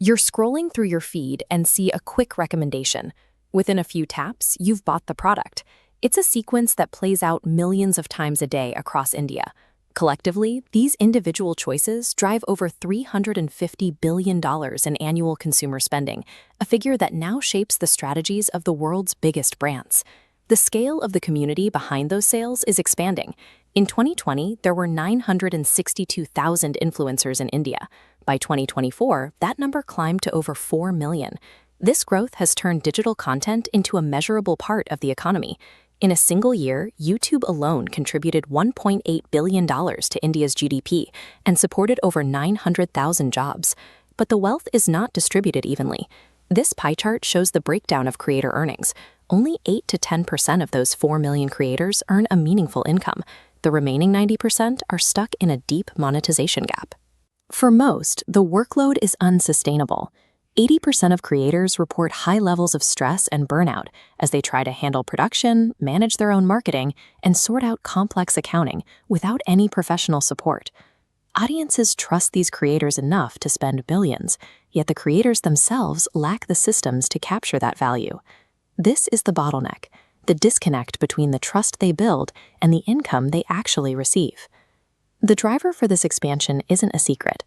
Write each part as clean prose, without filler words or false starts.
You're scrolling through your feed and see a quick recommendation. Within a few taps, you've bought the product. It's a sequence that plays out millions of times a day across India. Collectively, these individual choices drive over $350 billion in annual consumer spending, a figure that now shapes the strategies of the world's biggest brands. The scale of the community behind those sales is expanding. In 2020, there were 962,000 influencers in India. By 2024, that number climbed to over 4 million. This growth has turned digital content into a measurable part of the economy. In a single year, YouTube alone contributed $1.8 billion to India's GDP and supported over 900,000 jobs. But the wealth is not distributed evenly. This pie chart shows the breakdown of creator earnings. Only 8 to 10% of those 4 million creators earn a meaningful income. The remaining 90% are stuck in a deep monetization gap. For most, the workload is unsustainable. 80% of creators report high levels of stress and burnout as they try to handle production, manage their own marketing, and sort out complex accounting without any professional support. Audiences trust these creators enough to spend billions, yet the creators themselves lack the systems to capture that value. This is the bottleneck, the disconnect between the trust they build and the income they actually receive. The driver for this expansion isn't a secret.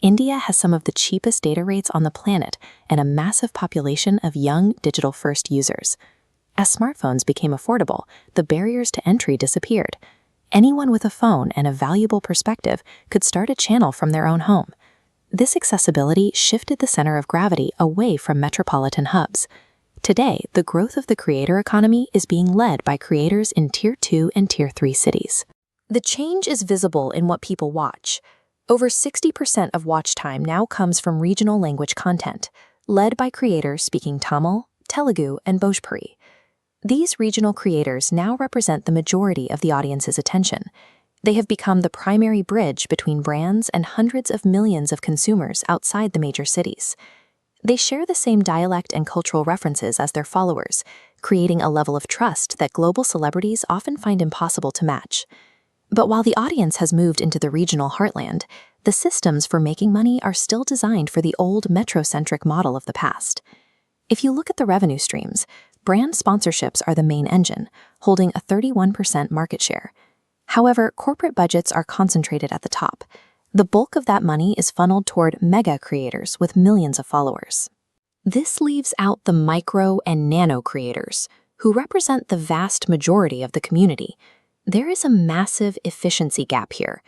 India has some of the cheapest data rates on the planet and a massive population of young digital-first users. As smartphones became affordable, the barriers to entry disappeared. Anyone with a phone and a valuable perspective could start a channel from their own home. This accessibility shifted the center of gravity away from metropolitan hubs. Today, the growth of the creator economy is being led by creators in Tier 2 and Tier 3 cities. The change is visible in what people watch. Over 60% of watch time now comes from regional language content, led by creators speaking Tamil, Telugu, and Bhojpuri. These regional creators now represent the majority of the audience's attention. They have become the primary bridge between brands and hundreds of millions of consumers outside the major cities. They share the same dialect and cultural references as their followers, creating a level of trust that global celebrities often find impossible to match. But while the audience has moved into the regional heartland, the systems for making money are still designed for the old metrocentric model of the past. If you look at the revenue streams, brand sponsorships are the main engine, holding a 31% market share. However, corporate budgets are concentrated at the top. The bulk of that money is funneled toward mega creators with millions of followers. This leaves out the micro and nano creators, who represent the vast majority of the community. There is a massive efficiency gap here.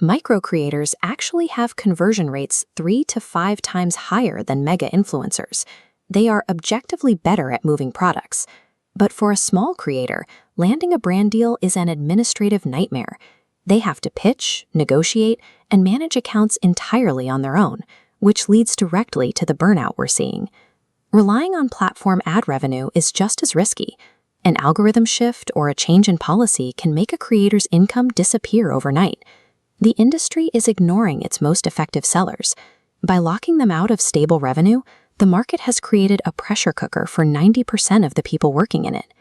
Micro creators actually have conversion rates 3 to 5 times higher than mega influencers. They are objectively better at moving products. But for a small creator, landing a brand deal is an administrative nightmare. They have to pitch, negotiate, and manage accounts entirely on their own, which leads directly to the burnout we're seeing. Relying on platform ad revenue is just as risky. An algorithm shift or a change in policy can make a creator's income disappear overnight. The industry is ignoring its most effective sellers. By locking them out of stable revenue, the market has created a pressure cooker for 90% of the people working in it.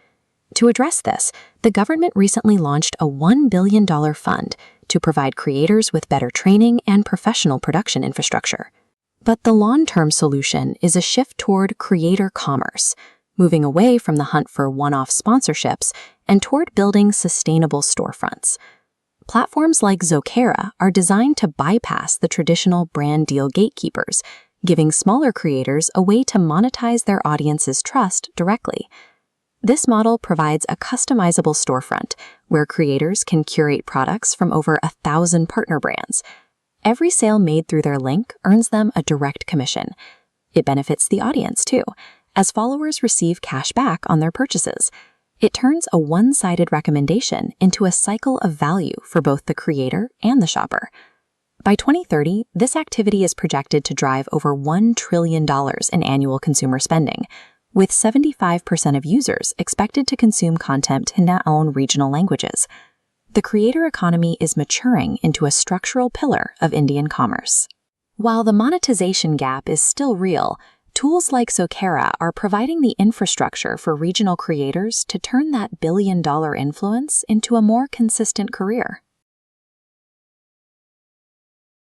To address this, the government recently launched a $1 billion fund to provide creators with better training and professional production infrastructure. But the long-term solution is a shift toward creator commerce, moving away from the hunt for one-off sponsorships and toward building sustainable storefronts. Platforms like Zokera are designed to bypass the traditional brand deal gatekeepers, giving smaller creators a way to monetize their audience's trust directly. This model provides a customizable storefront where creators can curate products from over 1,000 partner brands. Every sale made through their link earns them a direct commission. It benefits the audience, too, as followers receive cash back on their purchases. It turns a one-sided recommendation into a cycle of value for both the creator and the shopper. By 2030, this activity is projected to drive over $1 trillion in annual consumer spending, with 75% of users expected to consume content in their own regional languages. The creator economy is maturing into a structural pillar of Indian commerce. While the monetization gap is still real, tools like Zokera are providing the infrastructure for regional creators to turn that billion-dollar influence into a more consistent career.